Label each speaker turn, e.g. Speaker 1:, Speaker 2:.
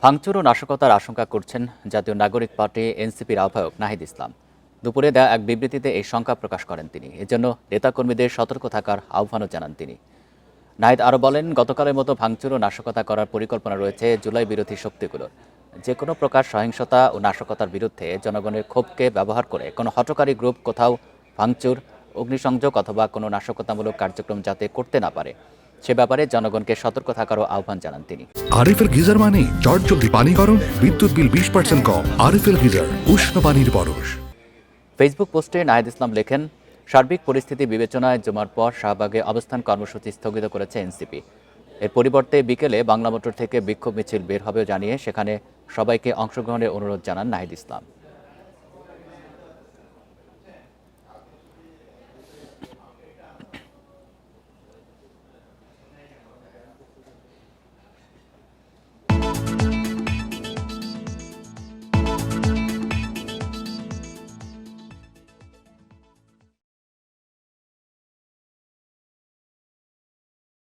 Speaker 1: ভাঙচুর ও নাশকতার আশঙ্কা করছেন জাতীয় নাগরিক পার্টি এনসিপির আহ্বায়ক নাহিদ ইসলাম। দুপুরে দেয়া এক বিবৃতিতে এই শঙ্কা প্রকাশ করেন তিনি। এজন্য নেতাকর্মীদের সতর্ক থাকার আহ্বানও জানান তিনি। নাহিদ আরও বলেন, গতকালের মতো ভাঙচুর ও নাশকতা করার পরিকল্পনা রয়েছে জুলাই বিরোধী শক্তিগুলোর। যে কোনো প্রকার সহিংসতা ও নাশকতার বিরুদ্ধে জনগণের ক্ষোভকে ব্যবহার করে কোনো হঠকারী গ্রুপ কোথাও ভাঙচুর, অগ্নিসংযোগ অথবা কোনো নাশকতামূলক কার্যক্রম যাতে করতে না পারে, সে ব্যাপারে জনগণকে সতর্ক থাকারও আহ্বান জানান তিনি।
Speaker 2: আরএফএল গিজার মানে চটজলদি পানি গরম, বিদ্যুৎ বিল 20% কম। আরএফএল গিজার, উষ্ণ পানির পরশ।
Speaker 1: ফেসবুক পোস্টে নাহিদ ইসলাম লেখেন, সার্বিক পরিস্থিতি বিবেচনায় জুমার পর শাহবাগে অবস্থান কর্মসূচি স্থগিত করেছে এনসিপি। এর পরিবর্তে বিকেলে বাংলা মোটর থেকে বিক্ষোভ মিছিল বের হবে জানিয়ে সেখানে সবাইকে অংশগ্রহণের অনুরোধ জানান নাহিদ ইসলাম।